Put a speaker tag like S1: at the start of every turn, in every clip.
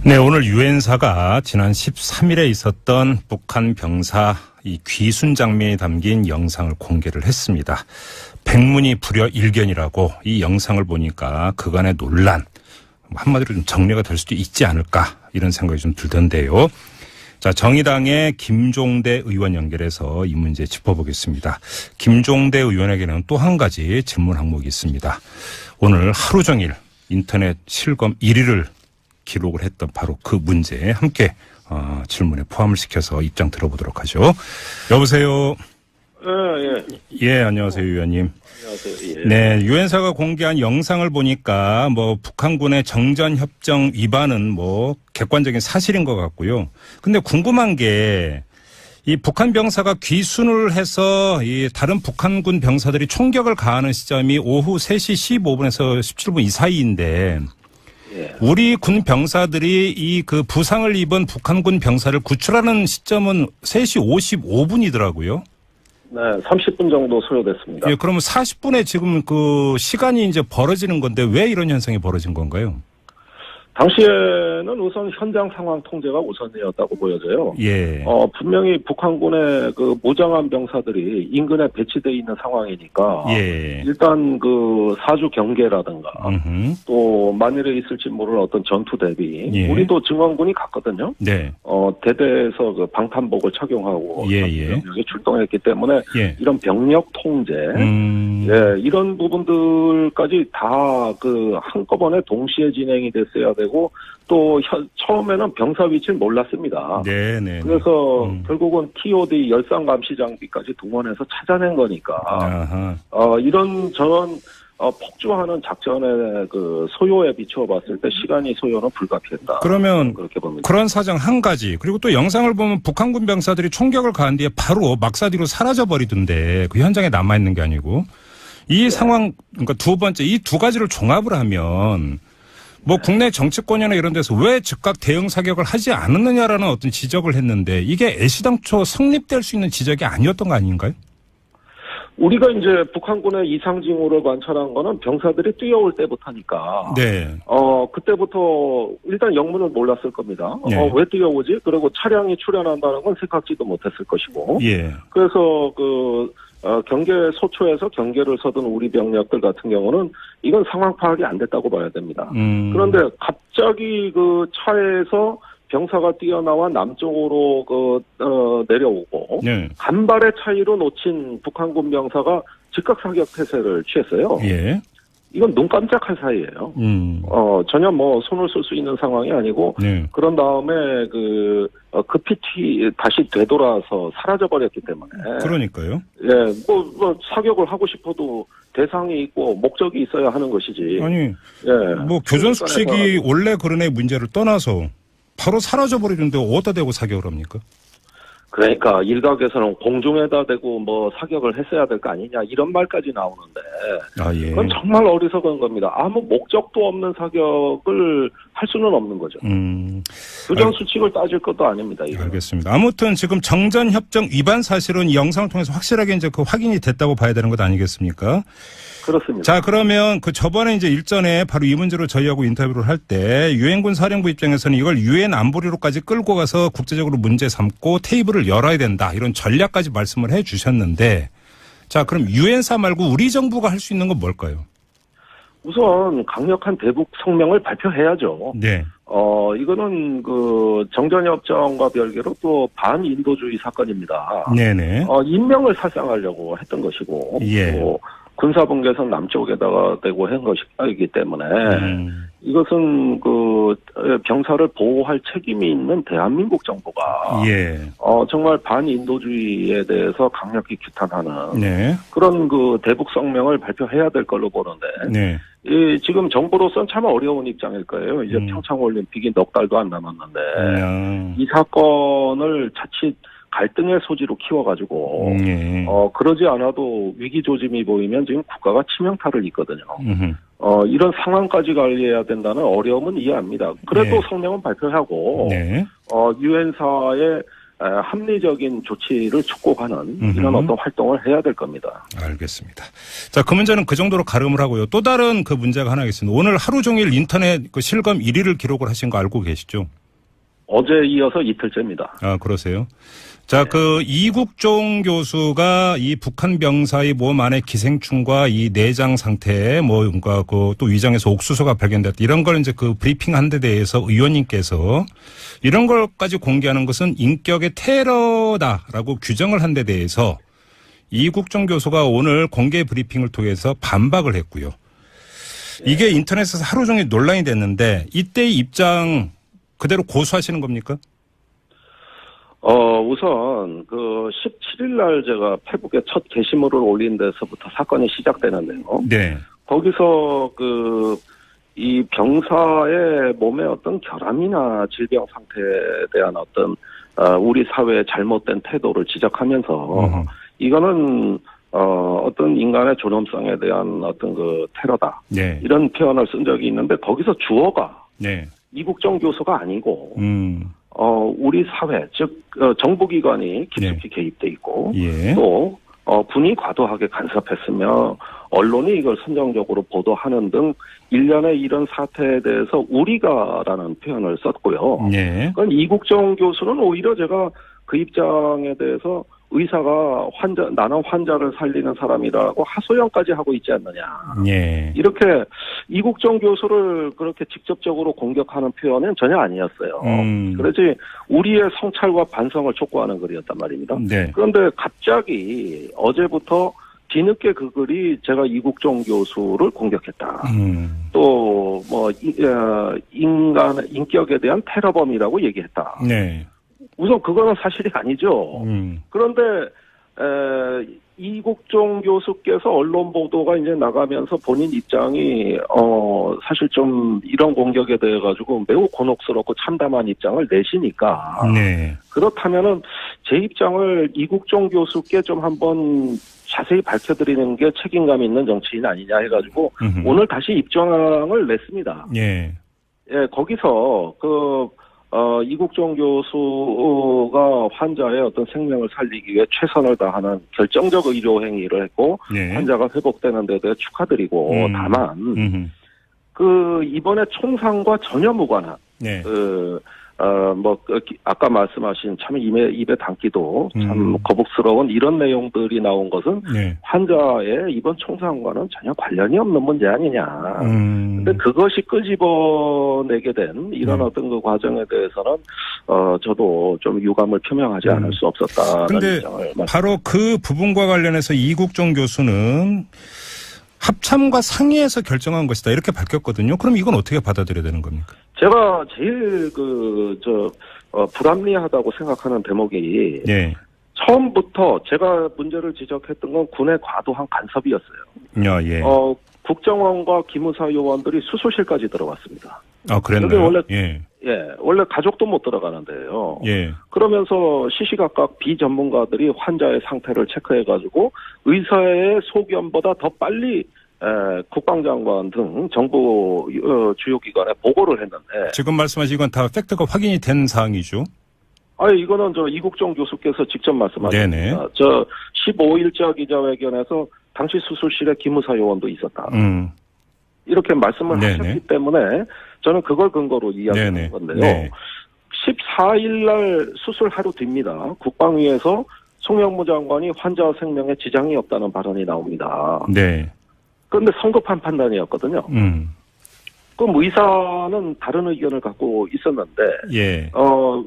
S1: 네, 오늘 유엔사가 지난 13일에 있었던 북한 병사 이 귀순 장면이 담긴 영상을 공개를 했습니다. 백문이 불여일견이라고 이 영상을 보니까 그간의 논란, 한마디로 좀 정리가 될 수도 있지 않을까 이런 생각이 좀 들던데요. 자, 정의당의 김종대 의원 연결해서 이 문제 짚어보겠습니다. 김종대 의원에게는 또 한 가지 질문 항목이 있습니다. 오늘 하루 종일 인터넷 실검 1위를 기록을 했던 바로 그 문제에 함께 질문에 포함을 시켜서 입장 들어보도록 하죠. 여보세요. 예, 안녕하세요, 의원님.
S2: 안녕하세요. 예.
S1: 네, 유엔사가 공개한 영상을 보니까 북한군의 정전협정 위반은 객관적인 사실인 것 같고요. 근데 궁금한 게 이 북한 병사가 귀순을 해서 이 다른 북한군 병사들이 총격을 가하는 시점이 오후 3시 15분에서 17분 이 사이인데
S2: 예.
S1: 우리 군 병사들이 이 그 부상을 입은 북한군 병사를 구출하는 시점은 3시 55분이더라고요.
S2: 네, 30분 정도 소요됐습니다.
S1: 예, 그러면 40분에 지금 그 시간이 이제 벌어지는 건데 왜 이런 현상이 벌어진 건가요?
S2: 당시에는 우선 현장 상황 통제가 우선이었다고 보여져요.
S1: 예.
S2: 분명히 북한군의 그 무장한 병사들이 인근에 배치되어 있는 상황이니까.
S1: 예.
S2: 일단 그 사주 경계라든가 또 만일에 있을지 모르는 어떤 전투 대비.
S1: 예.
S2: 우리도 증원군이 갔거든요.
S1: 네.
S2: 대대에서 그 방탄복을 착용하고 병력이 출동했기 때문에
S1: 예.
S2: 이런 병력 통제, 예, 이런 부분들까지 다 그 한꺼번에 동시에 진행이 됐어야 되고 또 처음에는 병사 위치는 몰랐습니다.
S1: 네네.
S2: 그래서 결국은 TOD 열상 감시 장비까지 동원해서 찾아낸 거니까 이런 저런 폭주하는 작전의 그 소요에 비추어봤을 때 시간이 소요는 불가피했다.
S1: 그러면
S2: 그렇게 봅니다.
S1: 그런 사정 한 가지. 그리고 또 영상을 보면 북한군 병사들이 총격을 가한 뒤에 바로 막사디로 사라져 버리던데 그 현장에 남아 있는 게 아니고 이 상황 그러니까 두 번째 이 두 가지를 종합을 하면 국내 정치권이나 이런 데서 왜 즉각 대응 사격을 하지 않았느냐라는 어떤 지적을 했는데 이게 애시당초 성립될 수 있는 지적이 아니었던 거 아닌가요?
S2: 우리가 이제 북한군의 이상 징후를 관찰한 거는 병사들이 뛰어올 때부터니까.
S1: 네.
S2: 그때부터 일단 영문을 몰랐을 겁니다.
S1: 네.
S2: 왜 뛰어오지? 그리고 차량이 출현한다는 건 생각지도 못했을 것이고.
S1: 예.
S2: 그래서 경계 소초에서 경계를 서둔 우리 병력들 같은 경우는 이건 상황 파악이 안 됐다고 봐야 됩니다. 그런데 갑자기 그 차에서 병사가 뛰어나와 남쪽으로 내려오고
S1: 네.
S2: 간발의 차이로 놓친 북한군 병사가 즉각 사격 태세를 취했어요.
S1: 예.
S2: 이건 눈 깜짝할 사이예요. 전혀 손을 쓸 수 있는 상황이 아니고
S1: 네.
S2: 그런 다음에 급히 다시 되돌아서 사라져 버렸기 때문에.
S1: 그러니까요.
S2: 예, 사격을 하고 싶어도 대상이 있고 목적이 있어야 하는 것이지.
S1: 아니,
S2: 예.
S1: 교전 수칙이 원래 그런 애 문제를 떠나서 바로 사라져 버리는데 어디다 대고 사격을 합니까?
S2: 그러니까 일각에서는 공중에다 대고 사격을 했어야 될 거 아니냐 이런 말까지 나오는데
S1: 예.
S2: 그건 정말 어리석은 겁니다. 아무 목적도 없는 사격을 할 수는 없는 거죠. 교전 수칙을 따질 것도 아닙니다. 이거는.
S1: 알겠습니다. 아무튼 지금 정전협정 위반 사실은 이 영상을 통해서 확실하게 이제 확인이 됐다고 봐야 되는 것 아니겠습니까?
S2: 그렇습니다.
S1: 자, 그러면 저번에 이제 일전에 바로 이 문제로 저희하고 인터뷰를 할 때 유엔군 사령부 입장에서는 이걸 유엔 안보리로까지 끌고 가서 국제적으로 문제 삼고 테이블을 열어야 된다. 이런 전략까지 말씀을 해 주셨는데 자, 그럼 유엔사 말고 우리 정부가 할 수 있는 건 뭘까요?
S2: 우선 강력한 대북 성명을 발표해야죠.
S1: 네.
S2: 이거는 정전협정과 별개로 또 반인도주의 사건입니다.
S1: 네네.
S2: 인명을 살상하려고 했던 것이고.
S1: 예.
S2: 또 군사분계선 남쪽에다가 대고 한 것이기 때문에 이것은 병사를 보호할 책임이 있는 대한민국 정부가 정말 반인도주의에 대해서 강력히 규탄하는
S1: 네.
S2: 그런 대북 성명을 발표해야 될 걸로 보는데
S1: 네.
S2: 지금 정부로서는 참 어려운 입장일 거예요. 이제 평창올림픽이 넉 달도 안 남았는데 이 사건을 자칫 갈등의 소지로 키워가지고 그러지 않아도 위기 조짐이 보이면 지금 국가가 치명타를 입거든요. 이런 상황까지 관리해야 된다는 어려움은 이해합니다. 그래도 성명은 발표하고 유엔사의 합리적인 조치를 촉구하는 이런 어떤 활동을 해야 될 겁니다.
S1: 알겠습니다. 자, 그 문제는 그 정도로 가름을 하고요. 또 다른 그 문제가 하나 있습니다. 오늘 하루 종일 인터넷 그 실검 1위를 기록을 하신 거 알고 계시죠?
S2: 어제 이어서 이틀째입니다.
S1: 아, 그러세요? 자, 그 이국종 교수가 이 북한 병사의 몸 안에 기생충과 이 내장 상태에 뭔가 그 또 위장에서 옥수수가 발견됐다. 이런 걸 이제 그 브리핑한 데 대해서 의원님께서 이런 걸까지 공개하는 것은 인격의 테러다라고 규정을 한 데 대해서 이국종 교수가 오늘 공개 브리핑을 통해서 반박을 했고요. 이게 인터넷에서 하루 종일 논란이 됐는데 이때의 입장 그대로 고수하시는 겁니까?
S2: 우선, 17일 날 제가 페북에 첫 게시물을 올린 데서부터 사건이 시작되는데요.
S1: 네.
S2: 거기서 이 병사의 몸의 어떤 결함이나 질병 상태에 대한 어떤, 우리 사회의 잘못된 태도를 지적하면서, 이거는, 어떤 인간의 존엄성에 대한 어떤 테러다. 네. 이런 표현을 쓴 적이 있는데, 거기서 주어가. 네. 이국정 교수가 아니고, 우리 사회, 즉, 정부기관이 깊숙이 개입돼 있고, 예. 또, 분이 과도하게 간섭했으며, 언론이 이걸 선정적으로 보도하는 등, 일련의 이런 사태에 대해서 우리가라는 표현을 썼고요. 예. 그건 이국정 교수는 오히려 제가 그 입장에 대해서 의사가 나는 환자를 살리는 사람이라고 하소연까지 하고 있지 않느냐. 예. 이렇게 이국정 교수를 그렇게 직접적으로 공격하는 표현은 전혀 아니었어요. 그래서 우리의 성찰과 반성을 촉구하는 글이었단 말입니다. 네. 그런데 갑자기 어제부터 뒤늦게 그 글이 제가 이국정 교수를 공격했다. 또 인격에 대한 테러범이라고 얘기했다. 네. 우선 그거는 사실이 아니죠. 그런데 이국종 교수께서 언론 보도가 이제 나가면서 본인 입장이 사실 좀 이런 공격에 대해 가지고 매우 곤혹스럽고 참담한 입장을 내시니까 네. 그렇다면은 제 입장을 이국종 교수께 좀 한번 자세히 밝혀드리는 게 책임감 있는 정치인 아니냐 해가지고 오늘 다시 입장을 냈습니다. 예. 예, 거기서 이국종 교수가 환자의 어떤 생명을 살리기 위해 최선을 다하는 결정적 의료 행위를 했고, 네. 환자가 회복되는 데 대해 축하드리고, 다만, 이번에 총상과 전혀 무관한, 네. 아까 말씀하신 참 입에 담기도 참 거북스러운 이런 내용들이 나온 것은 네. 환자의 이번 총상과는 전혀 관련이 없는 문제 아니냐. 근데 그것이 끄집어내게 된 이런 어떤 그 과정에 대해서는, 저도 좀 유감을 표명하지 않을 수 없었다는 입장을
S1: 바로 그 부분과 관련해서 이국종 교수는 합참과 상의해서 결정한 것이다. 이렇게 밝혔거든요. 그럼 이건 어떻게 받아들여야 되는 겁니까?
S2: 제가 제일 불합리하다고 생각하는 대목이 네. 처음부터 제가 문제를 지적했던 건 군의 과도한 간섭이었어요. 예. 국정원과 기무사 요원들이 수술실까지 들어갔습니다.
S1: 아, 그랬나요?
S2: 원래 원래 가족도 못 들어가는데요. 예. 그러면서 시시각각 비전문가들이 환자의 상태를 체크해가지고 의사의 소견보다 더 빨리 국방장관 등 정부 주요 기관에 보고를 했는데
S1: 지금 말씀하신 건 다 팩트가 확인이 된 사항이죠?
S2: 이거는 이국종 교수께서 직접 말씀하셨습니다. 15일자 기자회견에서 당시 수술실에 기무사 요원도 있었다. 이렇게 말씀을 네네. 하셨기 때문에 저는 그걸 근거로 이야기하는 건데요. 네. 14일 날 수술 하루 뒤입니다. 국방위에서 송영무 장관이 환자 생명에 지장이 없다는 발언이 나옵니다. 네. 그런데 성급한 판단이었거든요. 그럼 의사는 다른 의견을 갖고 있었는데 예.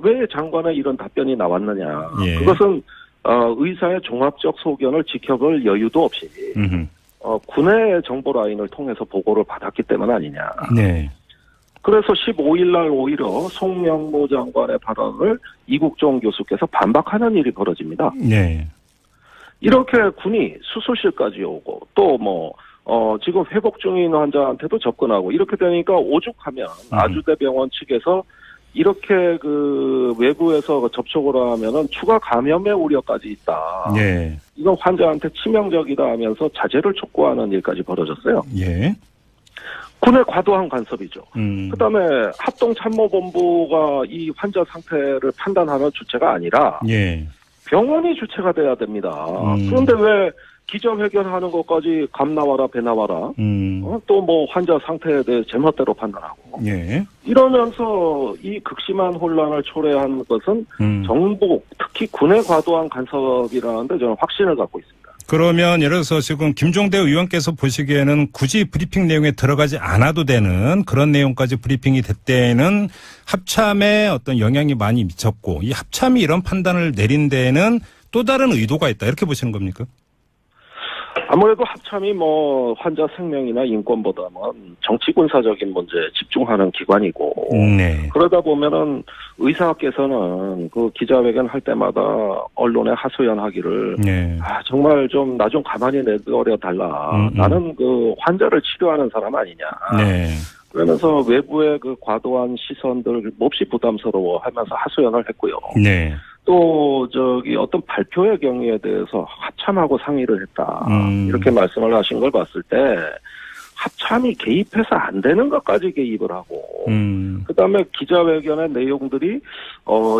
S2: 왜 장관의 이런 답변이 나왔느냐. 예. 그것은 의사의 종합적 소견을 지켜볼 여유도 없이 군의 정보 라인을 통해서 보고를 받았기 때문 아니냐. 네. 그래서 15일 날 오히려 송영무 장관의 발언을 이국종 교수께서 반박하는 일이 벌어집니다. 네. 이렇게 군이 수술실까지 오고 또 지금 회복 중인 환자한테도 접근하고 이렇게 되니까 오죽하면 아주대병원 측에서 이렇게 외부에서 접촉을 하면은 추가 감염의 우려까지 있다. 예. 이건 환자한테 치명적이다 하면서 자제를 촉구하는 일까지 벌어졌어요. 예. 군의 과도한 간섭이죠. 그다음에 합동참모본부가 이 환자 상태를 판단하는 주체가 아니라
S1: 예.
S2: 병원이 주체가 돼야 됩니다. 그런데 왜 기자회견하는 것까지 감 나와라 배 나와라 또 뭐 환자 상태에 대해 제멋대로 판단하고
S1: 예.
S2: 이러면서 이 극심한 혼란을 초래한 것은 정부 특히 군의 과도한 간섭이라는데 저는 확신을 갖고 있습니다.
S1: 그러면 예를 들어서 지금 김종대 의원께서 보시기에는 굳이 브리핑 내용에 들어가지 않아도 되는 그런 내용까지 브리핑이 됐대는 합참에 어떤 영향이 많이 미쳤고 이 합참이 이런 판단을 내린 데에는 또 다른 의도가 있다 이렇게 보시는 겁니까?
S2: 아무래도 합참이 뭐 환자 생명이나 인권보다는 정치군사적인 문제에 집중하는 기관이고
S1: 네.
S2: 그러다 보면은 의사께서는 그 기자회견 할 때마다 언론에 하소연하기를
S1: 네.
S2: 정말 좀 나 좀 가만히 내버려 달라. 나는 그 환자를 치료하는 사람 아니냐.
S1: 네.
S2: 그러면서 외부의 그 과도한 시선들 몹시 부담스러워하면서 하소연을 했고요.
S1: 네.
S2: 또 어떤 발표의 경위에 대해서 합참하고 상의를 했다. 이렇게 말씀을 하신 걸 봤을 때 합참이 개입해서 안 되는 것까지 개입을 하고 그다음에 기자회견의 내용들이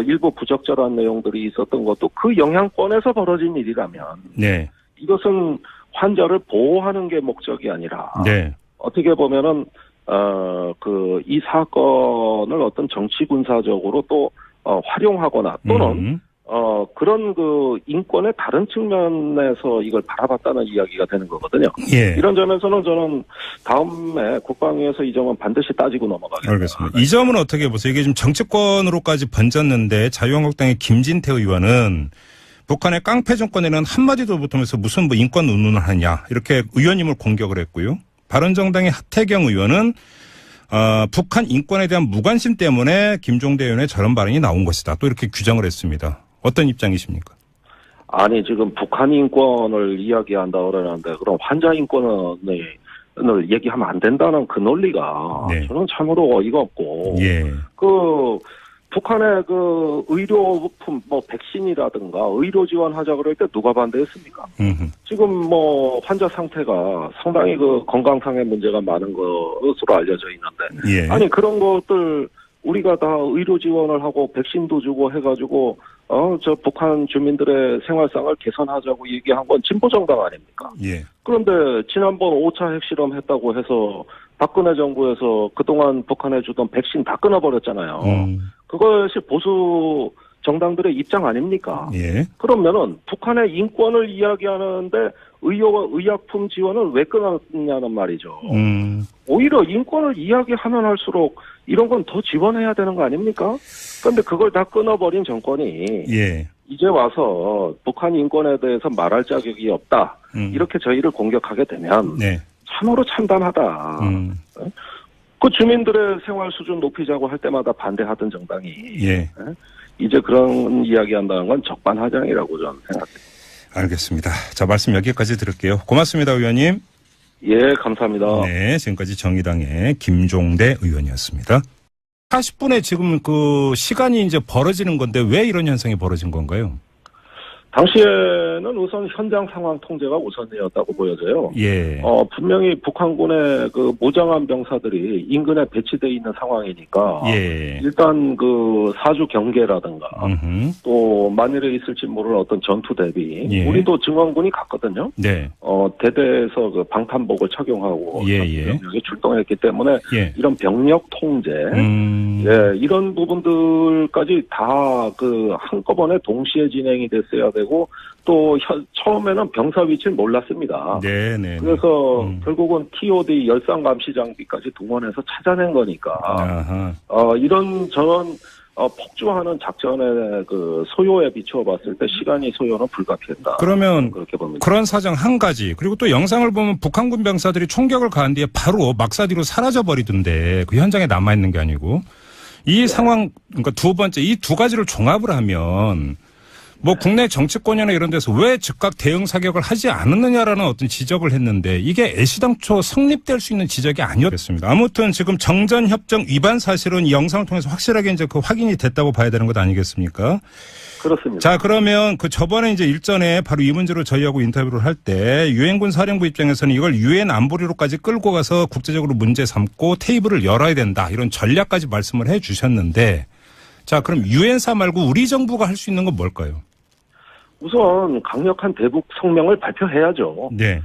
S2: 일부 부적절한 내용들이 있었던 것도 그 영향권에서 벌어진 일이라면
S1: 네.
S2: 이것은 환자를 보호하는 게 목적이 아니라
S1: 네.
S2: 어떻게 보면은 이 사건을 어떤 정치 군사적으로 또 활용하거나 또는 그런 그 인권의 다른 측면에서 이걸 바라봤다는 이야기가 되는 거거든요.
S1: 예.
S2: 이런 점에서는 저는 다음에 국방위에서 이 점은 반드시 따지고 넘어가겠습니다.
S1: 알겠습니다. 이 점은 어떻게 보세요? 이게 지금 정치권으로까지 번졌는데 자유한국당의 김진태 의원은 북한의 깡패 정권에는 한마디도 못하면서 무슨 뭐 인권 운운을 하냐 이렇게 의원님을 공격을 했고요. 바른정당의 하태경 의원은 북한 인권에 대한 무관심 때문에 김종대 의원의 저런 발언이 나온 것이다. 또 이렇게 규정을 했습니다. 어떤 입장이십니까?
S2: 아니 지금 북한 인권을 이야기한다 그러는데 그럼 환자 인권을 얘기하면 안 된다는 그 논리가
S1: 네.
S2: 저는 참으로 어이가 없고
S1: 예.
S2: 북한의 그 의료품 백신이라든가 의료 지원하자 그럴 때 누가 반대했습니까? 지금 뭐 환자 상태가 상당히 그 건강상의 문제가 많은 것으로 알려져 있는데
S1: 예.
S2: 아니 그런 것들 우리가 다 의료 지원을 하고 백신도 주고 해가지고 북한 주민들의 생활상을 개선하자고 얘기한 건 진보 정당 아닙니까?
S1: 예.
S2: 그런데 지난번 5차 핵실험 했다고 해서 박근혜 정부에서 그동안 북한에 주던 백신 다 끊어버렸잖아요. 그것이 보수 정당들의 입장 아닙니까?
S1: 예.
S2: 그러면은 북한의 인권을 이야기하는데 의약품 지원을 왜 끊었냐는 말이죠. 오히려 인권을 이야기하면 할수록 이런 건 더 지원해야 되는 거 아닙니까? 그런데 그걸 다 끊어버린 정권이
S1: 예.
S2: 이제 와서 북한 인권에 대해서 말할 자격이 없다. 이렇게 저희를 공격하게 되면
S1: 네.
S2: 참으로 참담하다. 그 주민들의 생활 수준 높이자고 할 때마다 반대하던 정당이
S1: 예.
S2: 이제 그런 이야기한다는 건 적반하장이라고 저는 생각합니다.
S1: 알겠습니다. 자, 말씀 여기까지 들을게요. 고맙습니다, 의원님.
S2: 예, 감사합니다.
S1: 네, 지금까지 정의당의 김종대 의원이었습니다. 40분에 지금 그 시간이 이제 벌어지는 건데 왜 이런 현상이 벌어진 건가요?
S2: 당시에는 우선 현장 상황 통제가 우선이었다고 보여져요.
S1: 예.
S2: 분명히 북한군의 그 무장한 병사들이 인근에 배치되어 있는 상황이니까. 예. 일단 그 사주 경계라든가 또 만일에 있을지 모르는 어떤 전투 대비. 예. 우리도 증원군이 갔거든요. 네. 대대에서 그 방탄복을 착용하고. 여기 출동했기 때문에. 예. 이런 병력 통제. 예. 이런 부분들까지 다 그 한꺼번에 동시에 진행이 됐어야 되고 또 처음에는 병사 위치를 몰랐습니다. 네네. 그래서 결국은 TOD 열상 감시 장비까지 동원해서 찾아낸 거니까. 이런 저런 폭주하는 작전의 그 소요에 비추어봤을 때 시간이 소요는 불가피했다.
S1: 그러면
S2: 그렇게 봅니다.
S1: 그런 사정 한 가지. 그리고 또 영상을 보면 북한군 병사들이 총격을 가한 뒤에 바로 막사디로 사라져 버리던데 그 현장에 남아 있는 게 아니고 이 상황 그러니까 두 번째 이 두 가지를 종합을 하면. 뭐 국내 정치권이나 이런 데서 왜 즉각 대응 사격을 하지 않았느냐라는 어떤 지적을 했는데 이게 애시당초 성립될 수 있는 지적이 아니었습니다. 아무튼 지금 정전협정 위반 사실은 이 영상을 통해서 확실하게 이제 그 확인이 됐다고 봐야 되는 것 아니겠습니까?
S2: 그렇습니다.
S1: 자, 그러면 그 저번에 이제 일전에 바로 이 문제로 저희하고 인터뷰를 할 때 유엔군 사령부 입장에서는 이걸 유엔 안보리로까지 끌고 가서 국제적으로 문제 삼고 테이블을 열어야 된다 이런 전략까지 말씀을 해 주셨는데 자, 그럼 유엔사 말고 우리 정부가 할 수 있는 건 뭘까요?
S2: 우선 강력한 대북 성명을 발표해야죠.
S1: 네.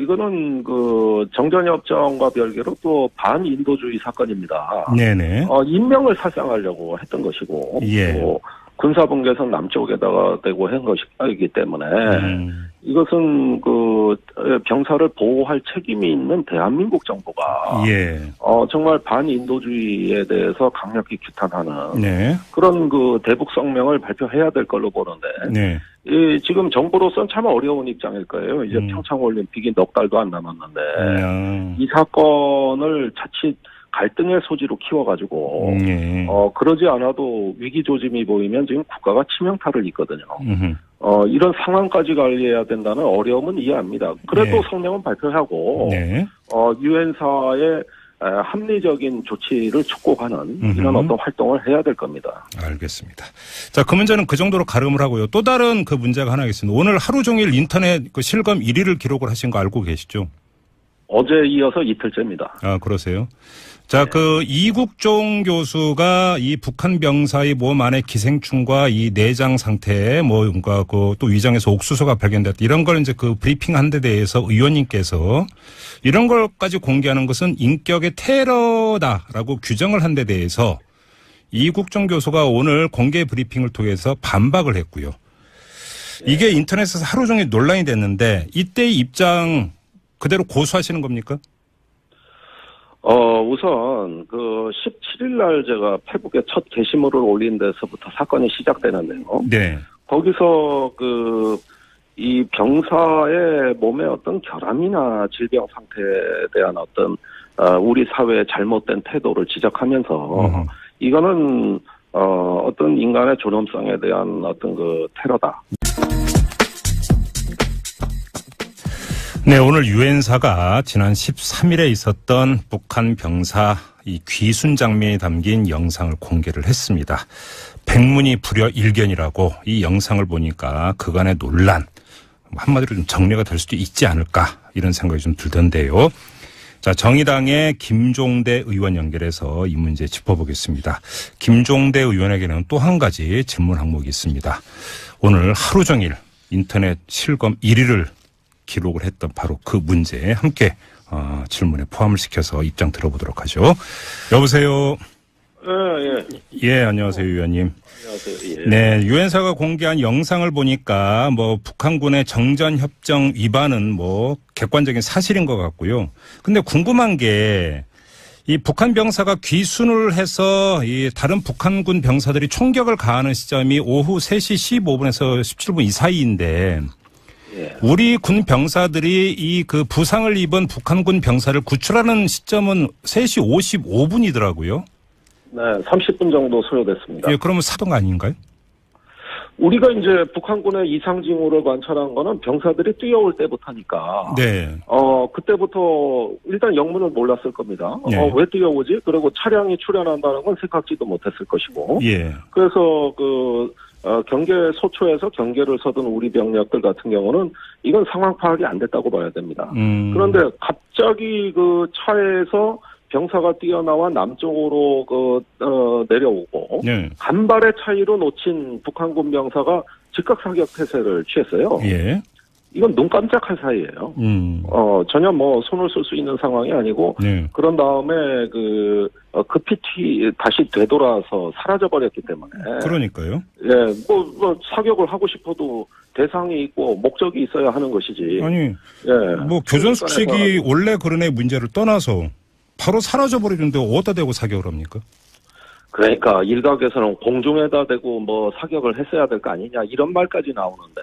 S2: 이거는 그 정전협정과 별개로 또 반인도주의 사건입니다.
S1: 네네.
S2: 인명을 살상하려고 했던 것이고,
S1: 예.
S2: 또 군사분계선 남쪽에다가 대고 한 것이기 때문에 이것은 그 병사를 보호할 책임이 있는 대한민국 정부가
S1: 예.
S2: 정말 반인도주의에 대해서 강력히 규탄하는
S1: 네.
S2: 그런 그 대북 성명을 발표해야 될 걸로 보는데.
S1: 네.
S2: 지금 정부로서는 참 어려운 입장일 거예요. 이제 평창올림픽이 넉 달도 안 남았는데 이 사건을 자칫 갈등의 소지로 키워가지고 그러지 않아도 위기 조짐이 보이면 지금 국가가 치명타를 입거든요. 이런 상황까지 관리해야 된다는 어려움은 이해합니다. 그래도 성명은 발표하고 유엔사의 합리적인 조치를 촉구하는 이런 어떤 활동을 해야 될 겁니다.
S1: 알겠습니다. 자, 그 문제는 그 정도로 가름을 하고요. 또 다른 그 문제가 하나 있습니다. 오늘 하루 종일 인터넷 그 실검 1위를 기록을 하신 거 알고 계시죠?
S2: 어제 이어서 이틀째입니다.
S1: 아, 그러세요? 자, 그 이국종 교수가 이 북한 병사의 몸 안에 기생충과 이 내장 상태에 뭔가 그 또 위장에서 옥수수가 발견됐다. 이런 걸 이제 그 브리핑한 데 대해서 의원님께서 이런 걸까지 공개하는 것은 인격의 테러다라고 규정을 한 데 대해서 이국종 교수가 오늘 공개 브리핑을 통해서 반박을 했고요. 이게 인터넷에서 하루 종일 논란이 됐는데 이때의 입장 그대로 고수하시는 겁니까?
S2: 우선 그 17일 날 제가 페북에 첫 게시물을 올린 데서부터 사건이 시작되는데요. 네. 거기서 이 병사의 몸의 어떤 결함이나 질병 상태에 대한 어떤 우리 사회의 잘못된 태도를 지적하면서 이거는 어떤 인간의 존엄성에 대한 어떤 그 테러다.
S1: 네, 오늘 유엔사가 지난 13일에 있었던 북한 병사 이 귀순 장면이 담긴 영상을 공개를 했습니다. 백문이 불여일견이라고 이 영상을 보니까 그간의 논란, 한마디로 좀 정리가 될 수도 있지 않을까 이런 생각이 좀 들던데요. 자, 정의당의 김종대 의원 연결해서 이 문제 짚어보겠습니다. 김종대 의원에게는 또 한 가지 질문 항목이 있습니다. 오늘 하루 종일 인터넷 실검 1위를 기록을 했던 바로 그 문제에 함께 질문에 포함을 시켜서 입장 들어보도록 하죠. 여보세요. 예, 안녕하세요, 의원님.
S2: 안녕하세요. 예.
S1: 네, 유엔사가 공개한 영상을 보니까 뭐 북한군의 정전협정 위반은 뭐 객관적인 사실인 것 같고요. 근데 궁금한 게 이 북한 병사가 귀순을 해서 이 다른 북한군 병사들이 총격을 가하는 시점이 오후 3시 15분에서 17분 이 사이인데 우리 군 병사들이 이 그 부상을 입은 북한군 병사를 구출하는 시점은 3시 55분이더라고요.
S2: 네, 30분 정도 소요됐습니다.
S1: 예, 그러면 사동 아닌가요?
S2: 우리가 이제 북한군의 이상 징후를 관찰한 거는 병사들이 뛰어올 때부터니까. 네. 그때부터 일단 영문을 몰랐을 겁니다. 네. 왜 뛰어오지? 그리고 차량이 출현한다는 건 생각지도 못했을 것이고. 예. 그래서 경계 소초에서 경계를 서던 우리 병력들 같은 경우는 이건 상황 파악이 안 됐다고 봐야 됩니다. 그런데 갑자기 그 차에서 병사가 뛰어나와 남쪽으로 내려오고 간발의 차이로 놓친 북한군 병사가 즉각 사격 태세를 취했어요. 예. 이건 눈 깜짝할 사이예요. 전혀 뭐 손을 쓸 수 있는 상황이 아니고 그런 다음에 급히 다시 되돌아서 사라져 버렸기 때문에.
S1: 그러니까요.
S2: 예, 뭐 사격을 하고 싶어도 대상이 있고 목적이 있어야 하는 것이지.
S1: 아니, 예. 뭐 교전 수칙이 원래 그런 애 문제를 떠나서 바로 사라져 버리는데 어디다 대고 사격을 합니까?
S2: 그러니까 일각에서는 공중에다 대고 뭐 사격을 했어야 될 거 아니냐 이런 말까지 나오는데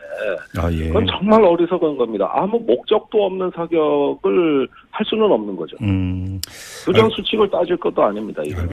S2: 예. 그건 정말 어리석은 겁니다. 아무 목적도 없는 사격을 할 수는 없는 거죠. 교전 수칙을 따질 것도 아닙니다. 이거는.